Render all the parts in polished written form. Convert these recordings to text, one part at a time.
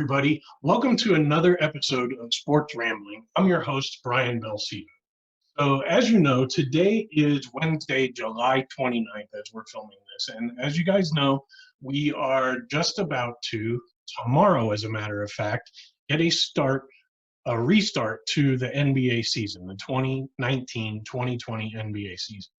everybody. Welcome to another episode of Sports Rambling. I'm your host, Brian Belcito. So, as you know, today is Wednesday, July 29th, as we're filming this. And as you guys know, we are just about to, tomorrow, as a matter of fact, get a restart to the NBA season, the 2019-2020 NBA season.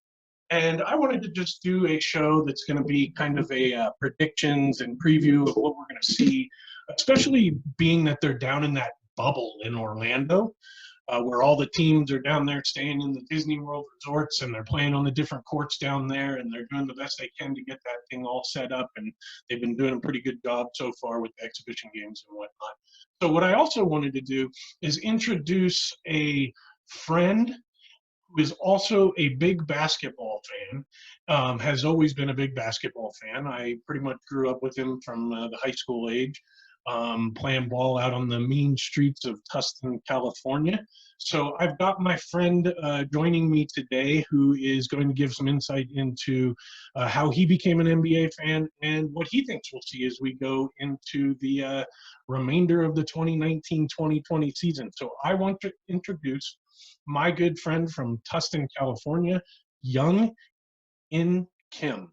And I wanted to just do a show that's going to be kind of a predictions and preview of what we're going to see, especially being that they're down in that bubble in Orlando, where all the teams are down there staying in the Disney World resorts and they're playing on the different courts down there, and they're doing the best they can to get that thing all set up. And they've been doing a pretty good job so far with exhibition games and whatnot. So what I also wanted to do is introduce a friend who is also a big basketball fan, has always been a big basketball fan. I pretty much grew up with him from the high school age, playing ball out on the mean streets of Tustin, California. So I've got my friend joining me today who is going to give some insight into how he became an NBA fan and what he thinks we'll see as we go into the remainder of the 2019-2020 season. So I want to introduce my good friend from Tustin, California, Young In Kim.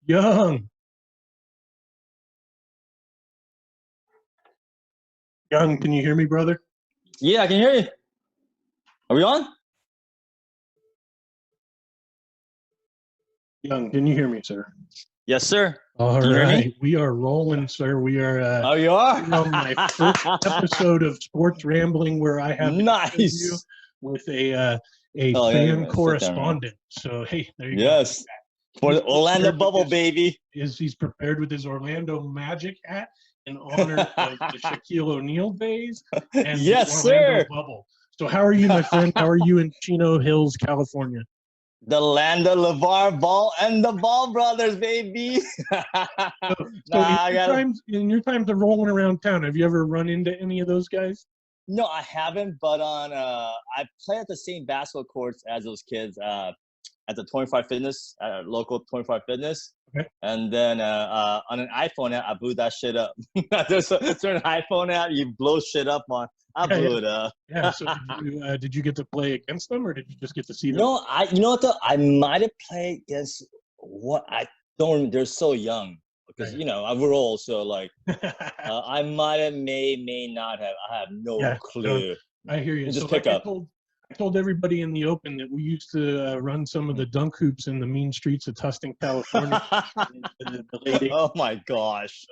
Young, can you hear me, brother? Yeah, I can hear you. Are we on? Young, can you hear me, sir? Yes, sir. All Can you hear right, me? we are rolling, sir. We are Oh, you are? on my first episode of Sports Rambling, where I have an interview Nice. with a Oh, yeah, fan yeah, correspondent. So hey, there you go. Yes. For the Orlando prepared with bubble, his- baby. He's prepared with his Orlando Magic hat in honor of the Shaquille O'Neal days and Yes, the Orlando sir. bubble. So how are you, my friend? How are you in Chino Hills, California? The land of LeVar Ball and the Ball brothers, baby. In your times of rolling around town, have you ever run into any of those guys? No, I haven't, but I play at the same basketball courts as those kids at the 25 Fitness, local 25 Fitness. Okay. And then on an iPhone app, I blew that shit up. There's a certain iPhone app you blow shit up on. I blew it up. Yeah. So did you get to play against them, or did you just get to see them? No, you know what though? I might have played against what I don't remember. They're so young because we're old, so like I might have, may not have. I have no clue. I hear you. Just pick up. I told everybody in the open that we used to run some of the dunk hoops in the mean streets of Tustin, California. in the late 80s. Oh my gosh.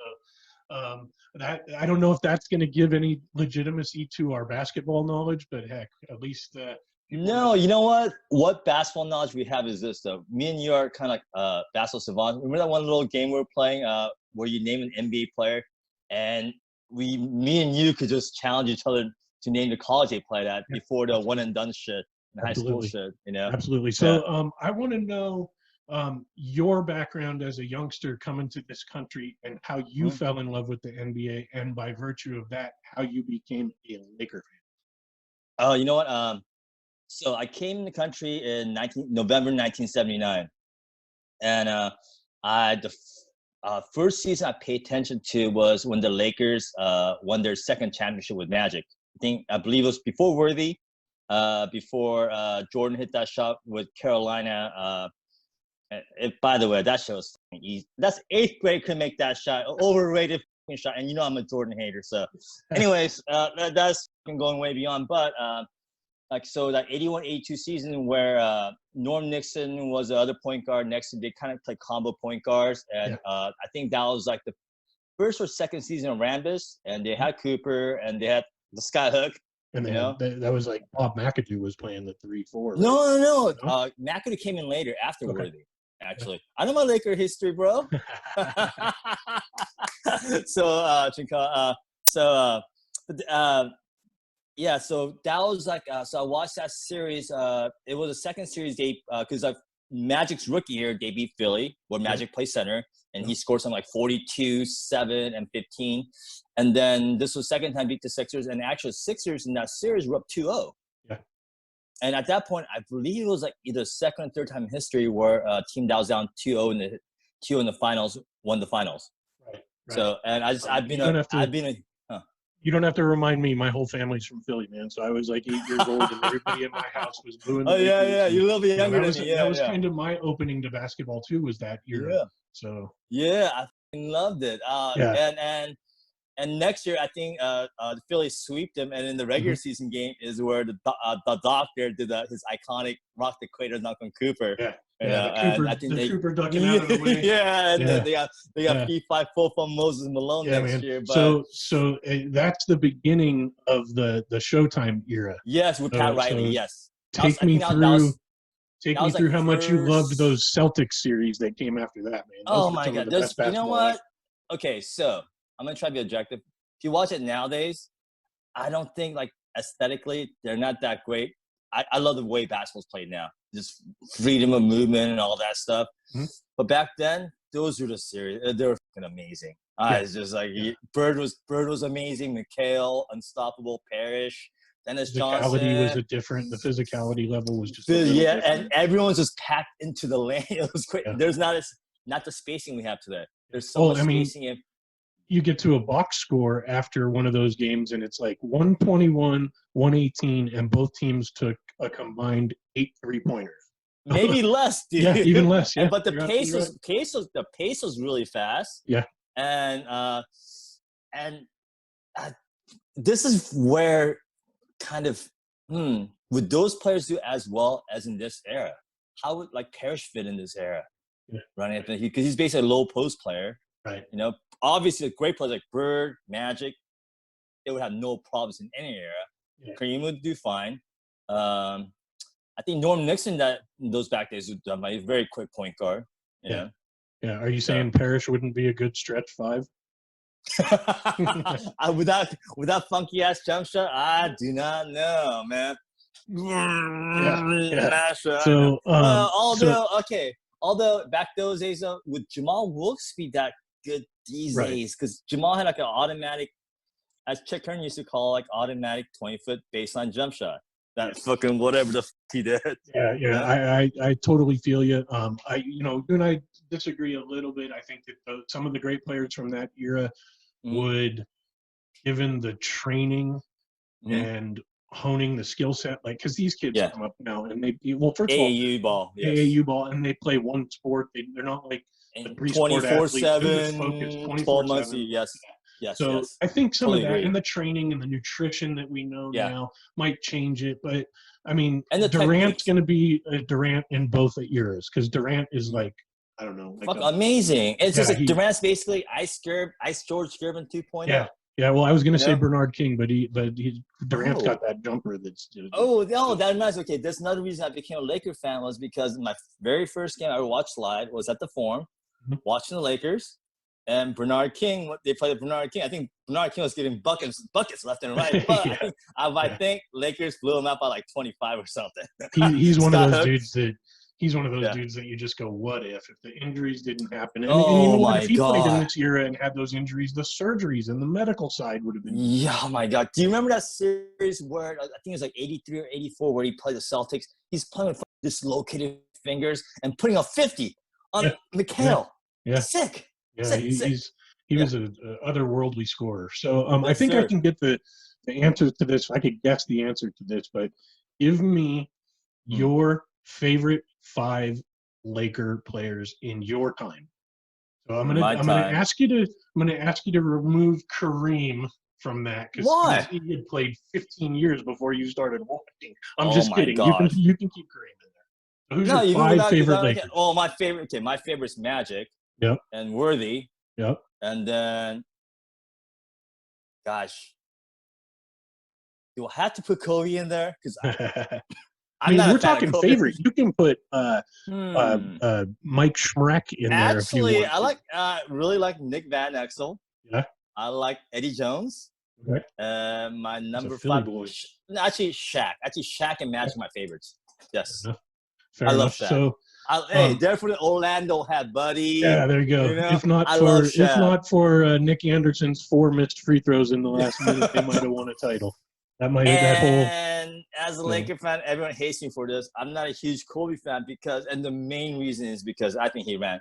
I don't know if that's going to give any legitimacy to our basketball knowledge, but heck, at least. No, you know what? What basketball knowledge we have is this though. Me and you are kind of like basketball savants. Remember that one little game we were playing where you name an NBA player, and me and you could just challenge each other to name the college they played at before the one and done shit, high school shit, Absolutely. So I want to know your background as a youngster coming to this country and how you fell in love with the NBA, and by virtue of that, how you became a Laker fan. Oh, you know what? So I came in the country in November 1979, and the first season I paid attention to was when the Lakers won their second championship with Magic. I believe it was before Worthy, before Jordan hit that shot with Carolina. By the way, that shot was easy. That's 8th grade could make that shot. Overrated shot, and I'm a Jordan hater. So, anyways, that's going way beyond. But so that 81-82 season where Norm Nixon was the other point guard next to, they kind of play combo point guards, and I think that was like the first or second season of Rambus, and they had Cooper and they had the Skyhook. And that was like Bob McAdoo was playing the 3-4. Right? No. McAdoo came in later after Worthy. Actually, I know my Laker history, bro. So that was like so I watched that series. It was the second series because Magic's rookie year they beat Philly, where Magic plays center, and he scored something like 42, 7, and 15. And then this was second time beat the Sixers, and actually Sixers in that series were up 2-0. Yeah. And at that point, I believe it was like either second or third time in history where a team that was down 2-0 in the finals won the finals. Right. So, and I've been a. You don't have to remind me. My whole family's from Philly, man. So I was like 8 years old, and everybody in my house was booing. Oh yeah, you're a little bit younger than me. Yeah, that was kind of my opening to basketball too. Was that era? Yeah. So yeah, I loved it. And next year, I think the Phillies sweep them, and in the regular season game is where the doctor did his iconic rock the equator knock on Cooper. Yeah. Cooper ducking out of the way. And then they got P5 full from Moses Malone next year. But so that's the beginning of the Showtime era. Yes, with Pat Riley. Yes. Take me through how much you loved those Celtics series that came after that, man. Oh my God! You know what? Okay, so I'm gonna try to be objective. If you watch it nowadays, I don't think like aesthetically they're not that great. I love the way basketball's played now, just freedom of movement and all that stuff. Mm-hmm. But back then, those were the series. They were fucking amazing. It's just like Bird was amazing. McHale, unstoppable. Parrish. Dennis Johnson. The physicality level was just and everyone's just packed into the lane. It was great. Yeah. There's not the spacing we have today. There's so much spacing. You get to a box score after one of those games, and it's like 121, 118, and both teams took a combined 8 3-pointers. Maybe less, dude. Yeah, even less. Yeah, but the pace was really fast. Yeah, and this is where kind of would those players do as well as in this era? How would like Parrish fit in this era? Yeah. Running up because he's basically a low post player. Right. You know, obviously great players like Bird, Magic, they would have no problems in any era. Yeah. Kareem would do fine. I think Norm Nixon in those back days would be a very quick point guard. You know? Yeah. Are you saying Parrish wouldn't be a good stretch 5? without funky ass jump shot, I do not know, man. So, although back those days, would Jamal Wilkes be that good these days? Because Jamal had like an automatic, as Chick Hearn used to call, like automatic 20-foot baseline jump shot. That fucking whatever the he did. Yeah. I totally feel you. You and I disagree a little bit. I think that some of the great players from that era would, given the training and honing the skill set, like because these kids come up now and first of all, AAU ball, and they play one sport. They're not like the 24/7, 12 months. Yes. So I think some of that and the training and the nutrition that we know now might change it. But I mean, and Durant's going to be a Durant in both eras because Durant is like, I don't know. Like amazing. It's just like Durant's basically Ice George Gervin 2.0. Yeah. Yeah, well, I was going to say Bernard King, but Durant's got that jumper that's. That reminds me. Okay, that's another reason I became a Laker fan was because my very first game I ever watched live was at the Forum, watching the Lakers, and Bernard King. They played Bernard King. I think Bernard King was getting buckets left and right. But I think Lakers blew him out by like 25 or something. He's one of those dudes that. He's one of those dudes that you just go, what if the injuries didn't happen? And, if he played in this era and had those injuries, the surgeries and the medical side would have been. Yeah, oh my God. Do you remember that series where I think it was like 83 or 84 where he played the Celtics? He's playing with dislocated fingers and putting a 50 on McHale. Yeah. Sick. Yeah, he was an otherworldly scorer. So I think I can get the answer to this. I could guess the answer to this, but give me your favorite 5 Laker players in your time. So I'm gonna ask you to remove Kareem from that because he had played 15 years before you started watching. I'm just kidding. God. You can keep Kareem in there. So who's your 5 favorite Lakers? My favorite's Magic. Yep. And Worthy. Yep. And then, gosh, do I have to put Kobe in there? Because we're talking favorite. You can put Mike Schmreck in there if you want. Actually, I really like Nick Van Exel. Yeah. I like Eddie Jones. Okay. My number 5. Actually, Shaq. Shaq and Magic are my favorites. Yes. Fair enough. Love Shaq. So, definitely Orlando had Buddy. Yeah, there you go. If not for Nick Anderson's 4 missed free throws in the last minute, they might have won a title. that whole. And as a Laker fan, everyone hates me for this. I'm not a huge Kobe fan and the main reason is because I think he ran,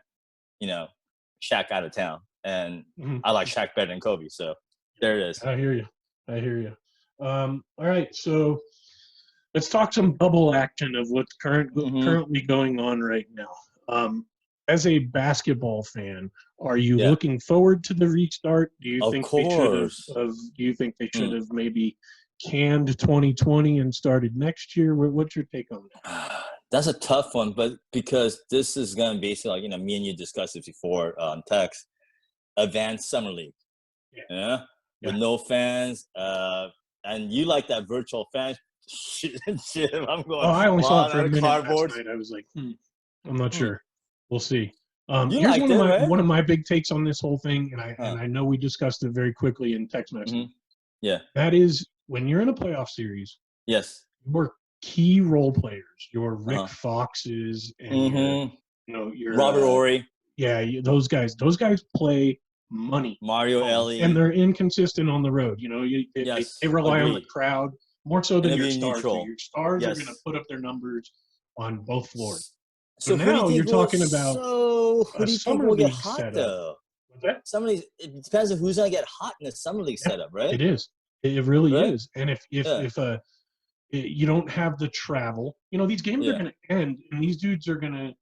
Shaq out of town. And I like Shaq better than Kobe. So there it is. I hear you. All right. So let's talk some bubble action of what's currently going on right now. As a basketball fan, are you looking forward to the restart? Do you think they should have maybe canned 2020 and started next year? What's your take on that? That's a tough one, but because this is going to basically, like, me and you discussed it before on text, advanced summer league, with no fans, and you like that virtual fan shit. I'm going. I only saw it for a minute last night. I was like, I'm not sure. We'll see. Here's one of my big takes on this whole thing, and I know we discussed it very quickly in text message. Yeah, that is when you're in a playoff series. Yes, your key role players, your Rick Foxes, and your Robert Ory. Yeah, those guys play money. Mario Ellie, and they're inconsistent on the road. They rely on the crowd more so than your stars. Your stars are going to put up their numbers on both floors. So now you're talking about who do you think will get hot setup. Though? It depends on who's going to get hot in the summer league setup, right? It is. It really is. And if you don't have the travel, these games are going to end, and these dudes are going to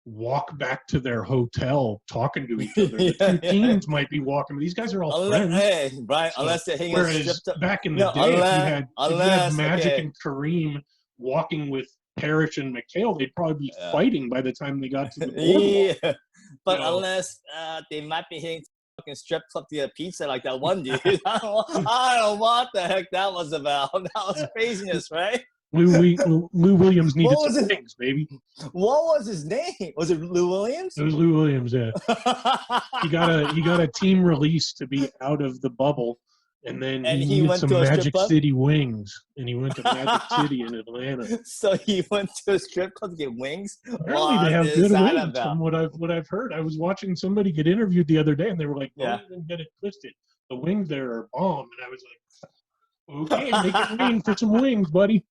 walk back to their hotel talking to each other. The two teams might be walking. These guys are all friends. Hey, Brian, unless they're hanging. Whereas back in the day, if you had Magic and Kareem walking with Parrish and McHale, they'd probably be fighting by the time they got to the boardwalk. But unless they might be hitting fucking strip club to get pizza like that one dude. I don't know what the heck that was about. That was craziness, right? Lou Williams needed some things, baby. What was his name? Was it Lou Williams? It was Lou Williams, yeah. he got a team release to be out of the bubble, and then he went some Magic City wings, and he went to Magic City in Atlanta. So he went to a strip club to get wings? Apparently they have good wings from what I've heard. I was watching somebody get interviewed the other day, and they were like, don't even get it twisted. The wings there are bomb. And I was like, okay, make it rain for some wings, buddy.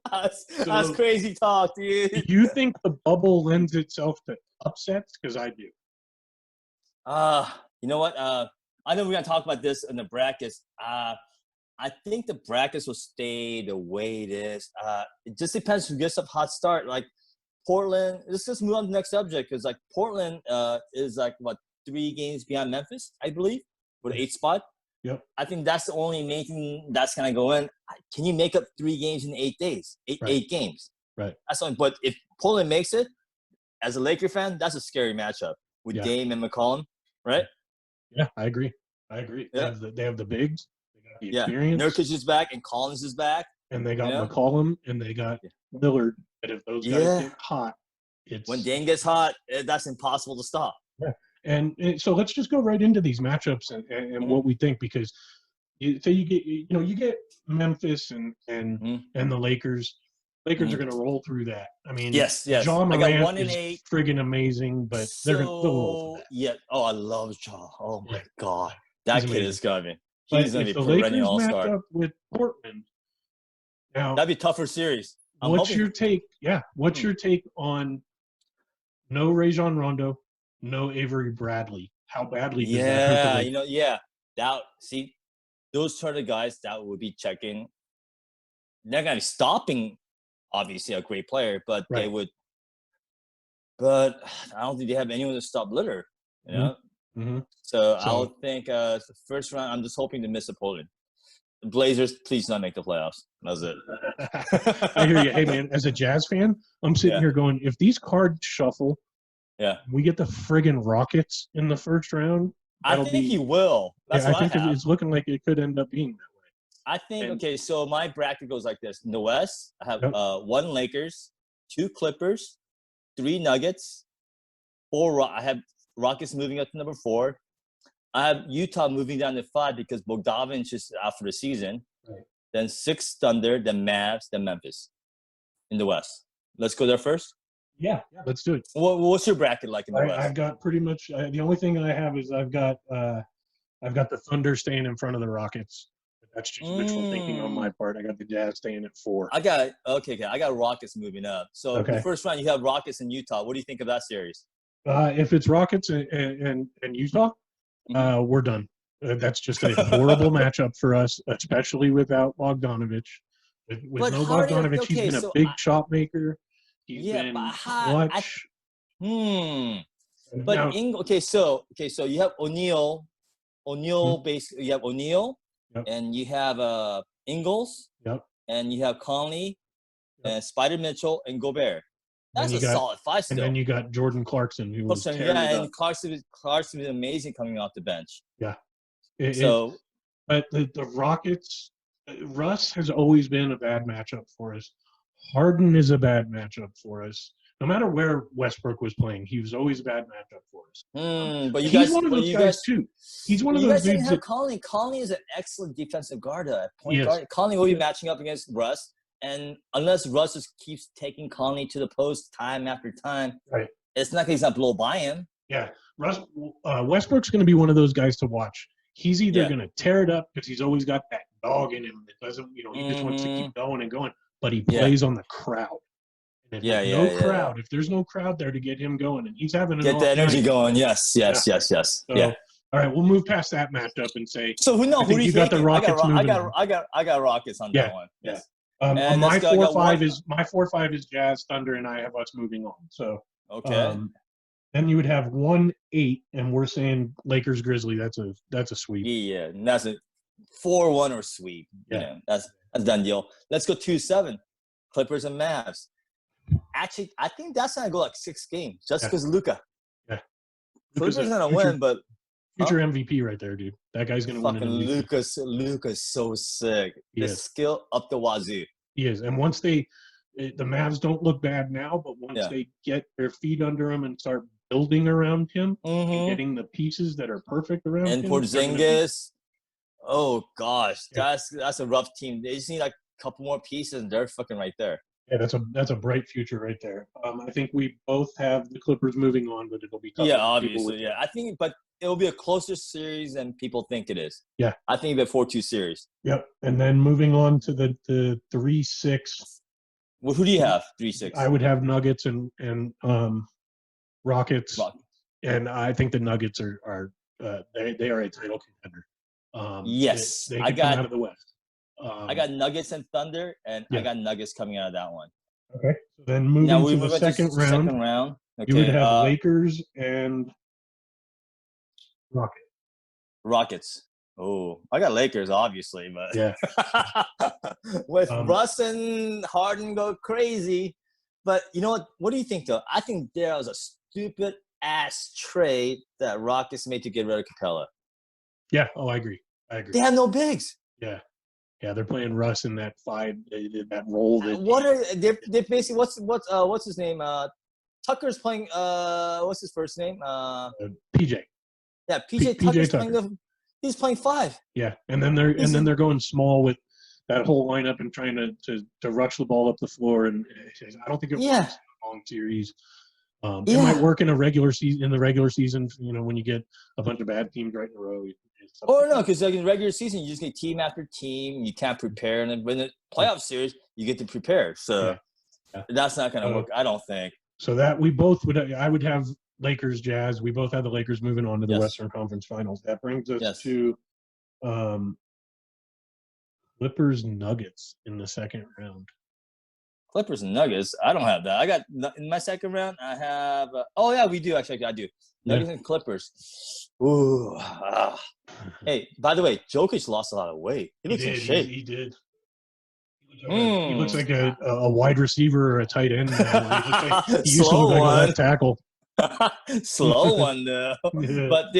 That's crazy talk, dude. Do you think the bubble lends itself to upsets? Because I do. You know what? I know we're going to talk about this in the brackets. I think the brackets will stay the way it is. It just depends who gets a hot start. Like Portland, let's just move on to the next subject, because like Portland is like, 3 games behind Memphis, I believe, with 8th spot. Yep. I think that's the only main thing that's going to go in. Can you make up 3 games in 8 days? Eight games. Right. That's only, but if Portland makes it, as a Laker fan, that's a scary matchup with Dame and McCollum, right? Yeah, I agree. Yeah. They have the bigs. They got the experience. Nurkic is back and Collins is back. And they got McCollum and they got Lillard. And if those guys get hot, when Dame gets hot, that's impossible to stop. Yeah. And so let's just go right into these matchups and what we think, because you get Memphis and the Lakers. Lakers are going to roll through that. I mean, yes. Ja Morant I got 1 in 8. Friggin' amazing, but they'll roll through that. Yeah. Oh, I love Ja. Oh my God, that kid is coming. He's going to be a perennial all-star. Match up with Portland. Now that'd be a tougher series. What's your take? Yeah. What's your take on no Rajon Rondo? No Avery Bradley. How badly does that hurt? Those are the guys that would be checking. They're gonna be stopping, obviously, a great player, but they would. But I don't think they have anyone to stop Lillard. You know. Mm-hmm. So I would think the first round. I'm just hoping to miss a Poland. The Blazers, please not make the playoffs. That's it. I hear you. Hey man, as a Jazz fan, I'm sitting here going, if these cards shuffle. Yeah, we get the friggin' Rockets in the first round. I think he will. That's what I think it's looking like it could end up being that way. I think, so my bracket goes like this. In the West, I have 1 Lakers, 2 Clippers, 3 Nuggets, 4 I have Rockets moving up to number 4. I have Utah moving down to 5 because Bogdanovich is out for the season. Right. Then 6 Thunder, then Mavs, then Memphis in the West. Let's go there first. Yeah, let's do it. What's your bracket like in the West? I've got pretty much the only thing I have is I've got the Thunder staying in front of the Rockets. That's just wishful thinking on my part. I got the Jazz staying at 4. I got Rockets moving up. So the Okay. first round, you have Rockets in Utah. What do you think of that series? If it's Rockets and Utah, we're done. That's just a horrible matchup for us, especially without Bogdanovich. With no Bogdanovich, he's been a big shot maker. He's been clutch. But so you have O'Neal. Basically, you have O'Neal, and you have Ingles, and you have Conley, and Spider Mitchell, and Gobert. That's a solid 5 still. And then you got Jordan Clarkson, who was and Clarkson is amazing coming off the bench. Yeah. But the Rockets, Russ has always been a bad matchup for us. Harden is a bad matchup for us. No matter where Westbrook was playing, he was always a bad matchup for us. But he's one of those guys too. He's one of those dudes. Conley is an excellent defensive guard at point guard. Conley will be matching up against Russ, and unless Russ just keeps taking Conley to the post time after time, it's not he's not blow by him. Yeah, Westbrook's going to be one of those guys to watch. He's either going to tear it up because he's always got that dog in him that doesn't, he just wants to keep going and going, but he plays on the crowd. And if crowd, if there's no crowd there to get him going, and he's having get the energy going. Yes. So, all right, we'll move past that matchup and say. So who do you got the Rockets moving? I got Rockets on that one. Yes. My 4-5 is Jazz, Thunder, and I have us moving on. So then you would have 1-8, and we're saying Lakers Grizzly. That's a sweep. Yeah, and that's a 4-1 or sweep. Yeah, that's done deal. Let's go 2-7. Clippers and Mavs. Actually, I think that's gonna go like 6 games just because Luka. Yeah, Clippers gonna win, but future MVP right there, dude. That guy's gonna win. Fucking Luka's so sick. The skill up the wazoo. He is, and once the Mavs don't look bad now, but once they get their feet under him and start building around him and getting the pieces that are perfect around him. And Porzingis, oh gosh, that's a rough team. They just need like a couple more pieces, and they're fucking right there. Yeah, that's a bright future right there. I think we both have the Clippers moving on, but it'll be tough. Yeah, obviously, yeah. I think, but it'll be a closer series than people think it is. Yeah, I think it'll be a 4-2 series. Yep, and then moving on to the 3-6. Well, who do you have? 3-6. I would have Nuggets and Rockets, and I think the Nuggets are they are a title contender. Yes, they come out of the West. I got Nuggets and Thunder, and I got Nuggets coming out of that one. Okay. So then moving to the second round. Okay. You would have Lakers and Rockets. Oh, I got Lakers, obviously, but with Yeah. Russ and Harden go crazy. But you know what? What do you think, though? I think there was a stupid-ass trade that Rockets made to get rid of Capella. Yeah. Oh, I agree. They have no bigs. Yeah. Yeah, they're playing Russ in that that role. They're basically what's his name? Tucker's playing. What's his first name? PJ. Yeah, PJ Tucker's playing he's playing 5. Yeah, and then they're going small with that whole lineup and trying to rush the ball up the floor, and I don't think it works in a long series. It might work in the regular season. When you get a bunch of bad teams right in a row. No, because like in regular season, you just get team after team. You can't prepare, and then when the playoff series, you get to prepare. So that's not going to work, I don't think. So that I would have Lakers, Jazz. We both have the Lakers moving on to the Western Conference Finals. That brings us to Clippers, Nuggets in the second round. Clippers and Nuggets. I don't have that. I got in my second round. I have. We do actually. I do. Nuggets and Clippers. Ooh. Hey, by the way, Jokic lost a lot of weight. He looks in shape. He did. He looks like a wide receiver or a tight end. He used to look like a left tackle. Slow one though. But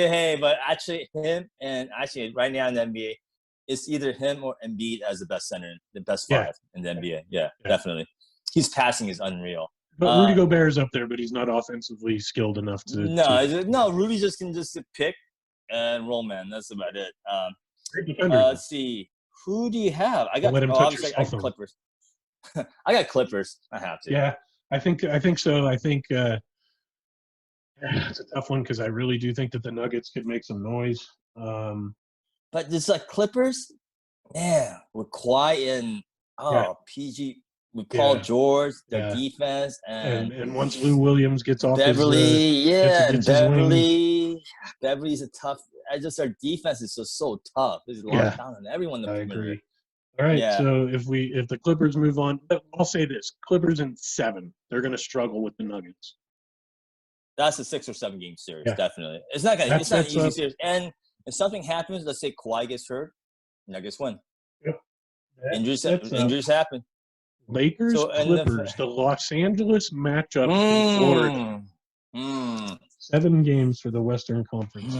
actually him and right now in the NBA, it's either him or Embiid as the best center, the best 5 in the NBA. Yeah, definitely. His passing is unreal. But Rudy Gobert is up there, but he's not offensively skilled enough to. No. Rudy can just pick and roll, man. That's about it. Great defender. Let's see. Who do you have? I got Clippers. I got Clippers. I have to. Yeah, I think so. I think it's a tough one because I really do think that the Nuggets could make some noise. But it's like Clippers. Yeah, with Kawhi and Yeah, PG with Paul yeah, George, their yeah. defense, and And once Lou Williams gets off his Beverly, yeah, and gets his wings, Beverly's a tough. I just our defense is just so tough. It's yeah, locked down on everyone in the I perimeter. agree. All right, Yeah, so if the Clippers move on, I'll say this: Clippers in 7, they're going to struggle with the Nuggets. that's a 6 or 7 game series, Yeah, definitely. that It's not an sets easy up. series. And if something happens, let's say Kawhi gets hurt, Nuggets win. Yep, that Injuries sets up injuries happen. Lakers So and Clippers, the Los Angeles matchup in Florida. mm, mm, 7 games for the Western Conference.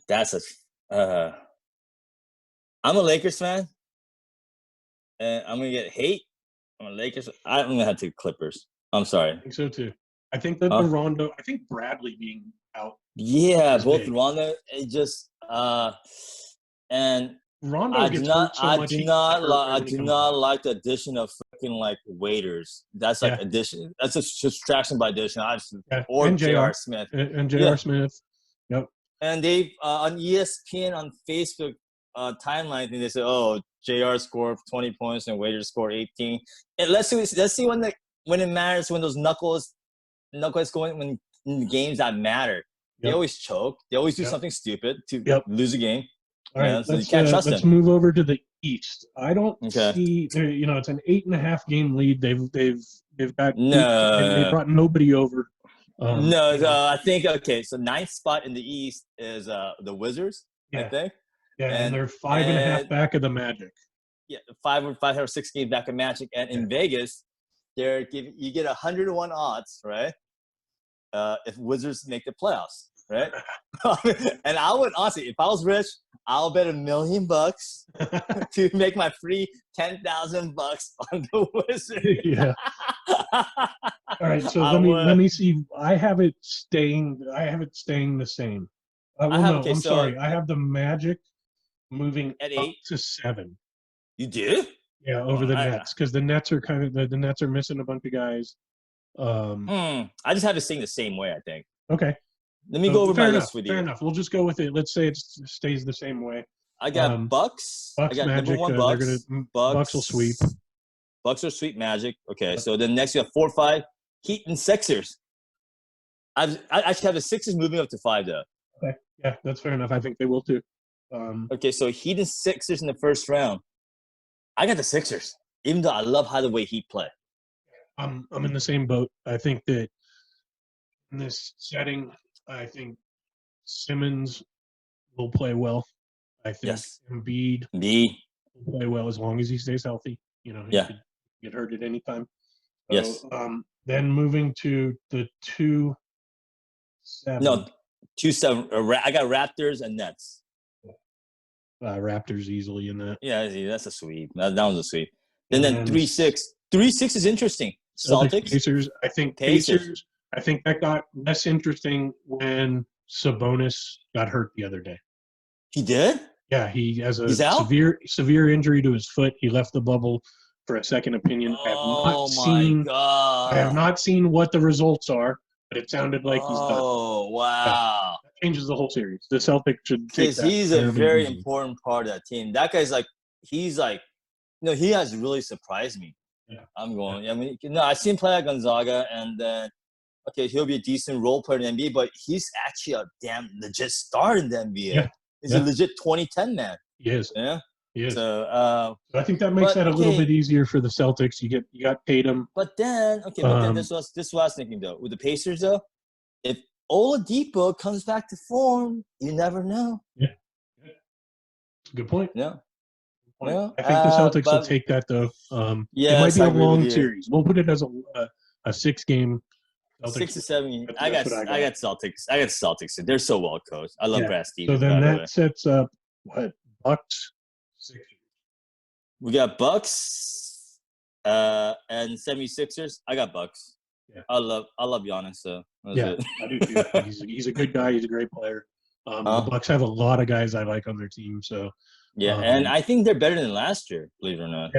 that's a. I'm a Lakers fan, and I'm gonna get hate. I'm a Lakers. I'm gonna have to Clippers. I'm sorry. I think so too. I think that Huh? I think Bradley being out Yeah, is both big. Rondo. It just and Rondo gets hurt so much he gets hurt right I when he do comes not back. like the addition of freaking like waiters. That's like Yeah, addition. That's a distraction by addition. yeah, Or and J.R. Jr. Smith. And Yeah, J.R. Smith. Yep. and they on ESPN on Facebook timeline, they say, "Oh, Jr. scored 20 points and Waiters scored 18." And let's see when it matters when those knuckles going when in the games that matter. They Yep. always choke. They always do Yep. something stupid to Yep. lose a game. All right. So you can't trust Let's them. move over to the East. I don't Okay. see. It's an 8.5 game lead. They've got they No, brought nobody over. no. I think okay. So ninth spot in the East is the Wizards, I Yeah, think, yeah, and and they're 5.5 back of the Magic. yeah, 5 or 6 games back in Magic, and in Vegas, you get 101 odds, right? If Wizards make the playoffs, right? And I would honestly, if I was rich, I'll bet $1 million to make my free $10,000 on the Wizards. Yeah. All right, so I let would. me see. I have it staying. The same. I Well, have no, okay. I'm So sorry. I have the Magic moving at up 8, to 7. you do? Yeah, over the Nets because the Nets are kind of the Nets are missing a bunch of guys. I just have to sing the same way. I think. Okay, Let me go over my fair enough. list with Fair you. enough. We'll just go with it. Let's say it stays the same way. I got Bucks. I Bucks got number Magic. one They're gonna Bucks. Bucks will sweep. Bucks or sweet Magic. Okay, so then next you have 4, 5 Heat and Sixers. I actually have the Sixers moving up to 5 though. Okay, yeah, that's fair enough. I think they will too. Okay, so Heat and Sixers in the first round. I got the Sixers, even though I love how the way Heat play. I'm in the same boat. I think that in this setting, I think Simmons will play well. I think Yes. Embiid B. will play well as long as he stays healthy. He Yeah. could get hurt at any time. So, Yes. Then moving to the 2-7. No, 2-7. I got Raptors and Nets. Raptors easily in that. Yeah, that's a sweep. That was a sweep. Then 3-6. 3-6 is interesting. Celtics. Pacers. I think Pacers. I think that got less interesting when Sabonis got hurt the other day. He did? Yeah, he has a He's out? severe injury to his foot. He left the bubble for a second opinion. Oh my god! I have not seen what the results are, but it sounded like he's done. Oh wow! Yeah, that changes the whole series. The Celtics should take Because that. he's a very important part of that team. That guy's like, he has really surprised me. Yeah. I'm going. Yeah. I mean, I've seen him play at Gonzaga, and then okay, he'll be a decent role player in the NBA, but he's actually a damn legit star in the NBA. Yeah. He's a legit 2010 man. He is. Yeah. He is. So I think that makes that a little bit easier for the Celtics. You got Tatum. But then this was what I was thinking though. With the Pacers though, if Oladipo comes back to form, you never know. Yeah. Good point. Yeah. I think the Celtics will take that though. It might be a long series. We'll put it as a 6-game. 6 or 7. I got Celtics. I got Celtics. They're so well coached. I love Brad Stevens. So then that sets up what? Bucks, Sixers. We got Bucks and 76ers. I got Bucks. Yeah. I love Giannis. So I do too. He's a good guy. He's a great player. The Bucks have a lot of guys I like on their team. So yeah, and I think they're better than last year. Believe it or not,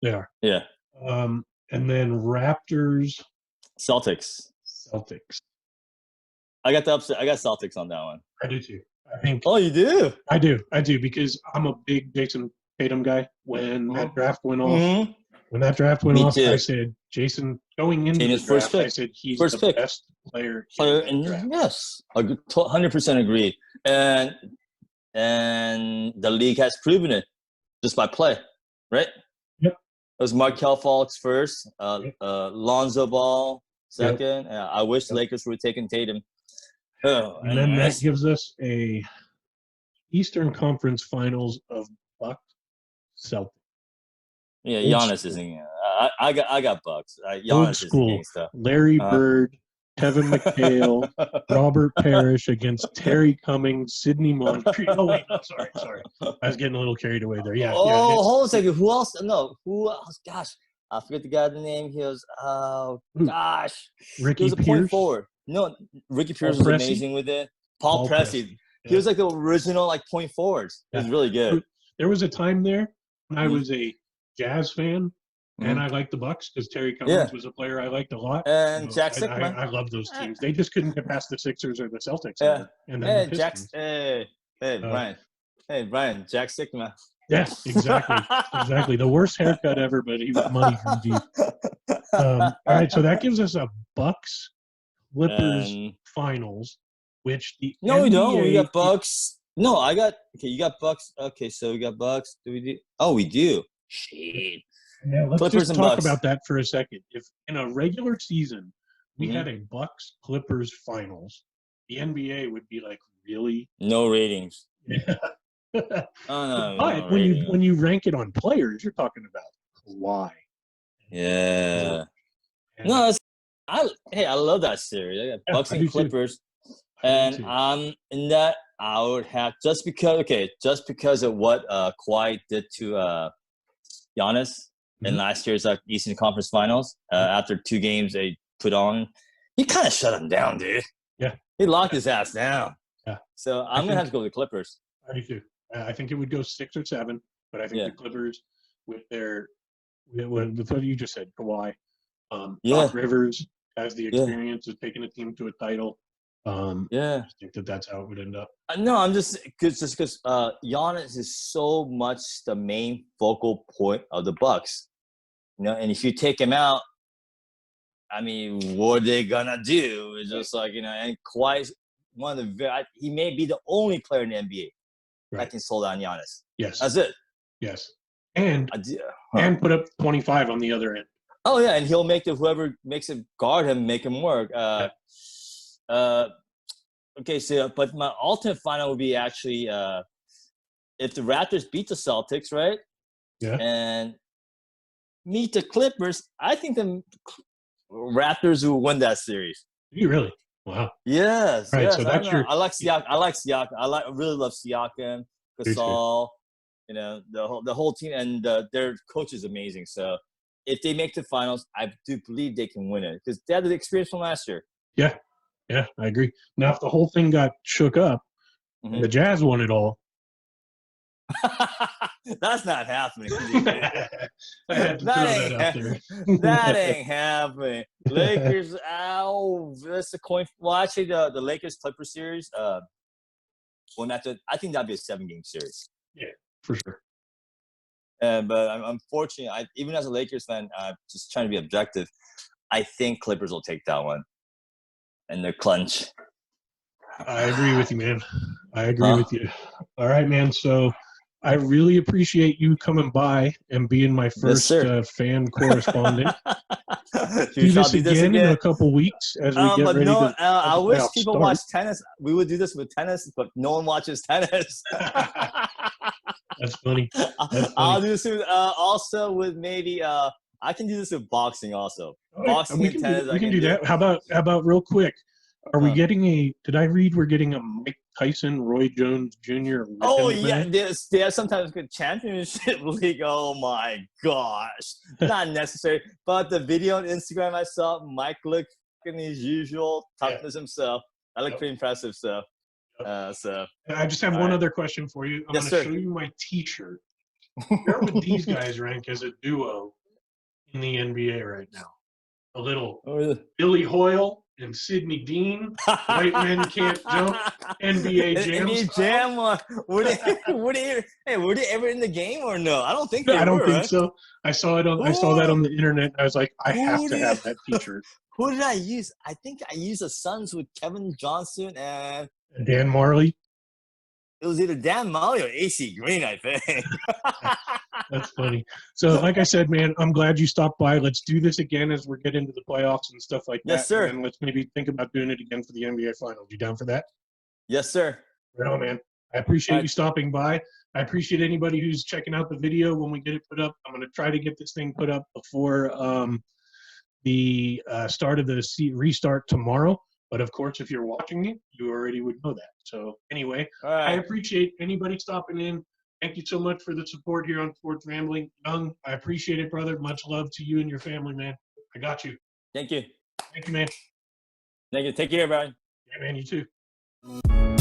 they are. Yeah. And then Raptors, Celtics. I got the upset. I got Celtics on that one. I do too. I think. Oh, you do? I do because I'm a big Jason Tatum guy. When that draft went off, Mhm. Me I too. said, Jason, going into Tatum's the first draft, I pick. said he's First the pick. best player in Player, that and draft. yes, 100% agree. And the league has proven it just by play, right? Yep. It was Markelle Fultz first, Yep. Lonzo Ball second. Yep. I wish Yep. Lakers would have taken Tatum. Oh, And then that gives us a Eastern Conference Finals of Bucks Celtics. yeah, Old Giannis school. isn't. I got Bucks. Old Giannis isn't school. gangsta. Larry Bird, Kevin McHale, Robert Parrish against Terry Cummings, Sidney Moncrief. Oh wait, no, sorry. I was getting a little carried away there. Yeah. Hold on a second. Who else? No, who else? Gosh, I forget the guy's name. He was. Oh gosh, Ricky he was a Pierce? point forward. No, Ricky Pierce was amazing with it. Paul Pressey. He was like the original like point forwards. It was really good. There was a time there when I was a Jazz fan, and I liked the Bucks because Terry Cummings was a player I liked a lot. And Jack Sikma. I love those teams. They just couldn't get past the Sixers or the Celtics. Yeah. And then the Pistons. Brian. Hey, Brian. Jack Sikma. Yeah, exactly. The worst haircut ever, but he was money from deep. All right, so that gives us a Bucks Clippers finals, which the No, NBA, we don't. We got Bucks. No, I got. Okay, you got Bucks. Okay, so we got Bucks. Do we do? Oh, we do. Shit. Yeah, let's Clippers just and talk Bucks. about that for a second. If in a regular season we had a Bucks Clippers finals, the NBA would be like, really? No ratings. Yeah. But when you rank it on players, you're talking about why. Yeah. No, I love that series. I got Bucks and Clippers, and in that I would have just because of what Kawhi did to Giannis in last year's Eastern Conference Finals. After 2 games they put on, he kind of shut him down, dude. Yeah, he locked his ass down. Yeah, so I'm gonna have to go with the Clippers. I do too. I think it would go 6 or 7, but I think the Clippers with what you just said, Kawhi, Doc Rivers has the experience of taking a team to a title. I think that's how it would end up. No, I'm just because Giannis is so much the main focal point of the Bucks, and if you take him out, I mean, what are they gonna do? It's just like and Kawhi's one of the he may be the only player in the NBA that can slow down Giannis. Yes, that's it. Yes, and put up 25 on the other end. Oh yeah, and he'll make whoever makes it guard him make him work. Okay, so but my ultimate final would be actually if the Raptors beat the Celtics, right? Yeah. And meet the Clippers, I think the Raptors will win that series. You really? Wow. Yes. Right, yes. so that's I like Siakam. I really love Siakam, Gasol. The whole team, and their coach is amazing. So if they make the finals, I do believe they can win it because they had the experience from last year. Yeah, I agree. Now, if the whole thing got shook up, the Jazz won it all. That's not happening. That ain't happening. Lakers out. That's the coin. Well, actually, the Lakers Clippers series. I think that'd be a 7-game series. Yeah, for sure. But unfortunately, even as a Lakers fan, just trying to be objective, I think Clippers will take that one. And their clinch. I agree with you, man. I agree with you. All right, man. So I really appreciate you coming by and being my first fan correspondent. Do this again in a couple weeks as we get ready to. I wish people watch tennis. We would do this with tennis, but no one watches tennis. That's funny. I'll do this with, also with maybe. I can do this with boxing also. Right. Boxing and tennis. We can do that. How about real quick? Are we getting did I read we're getting a Mike Tyson, Roy Jones Jr. Oh, yeah. They have sometimes good championship league. Oh, my gosh. Not necessary. But the video on Instagram I saw, Mike looked in his usual toughness himself. That looked pretty impressive. So, I just have one other question for you. I'm going to show you my T-shirt. Where would these guys rank as a duo in the NBA right now? A little Billy Hoyle Yeah. Sidney Dean, White Men Can't Jump, NBA Jam NBA style. Jam. Were they ever in the game or no? I don't think they I don't were, think right? so. I saw that Who on the internet. I was like, I have who to did have that T-shirt. who did I use? I think I used the Suns with Kevin Johnson, and Dan Marley. it was either Dan Molly or AC Green, I think. That's funny. So, like I said, man, I'm glad you stopped by. Let's do this again as we get into the playoffs and stuff like Yes, that. And sir. then let's maybe think about doing it again for the NBA Finals. You down for that? Yes, sir. Right on, man. I appreciate All you right. stopping by. I appreciate anybody who's checking out the video when we get it put up. I'm going to try to get this thing put up before the start of the restart tomorrow. But of course, if you're watching me, you already would know that. So anyway, All I right. appreciate anybody stopping in. Thank you so much for the support here on Sports Rambling. Young, I appreciate it, brother. Much love to you and your family, man. I got you. Thank you. Thank you, man. Thank you. Take care, Brian. Yeah, man, you too.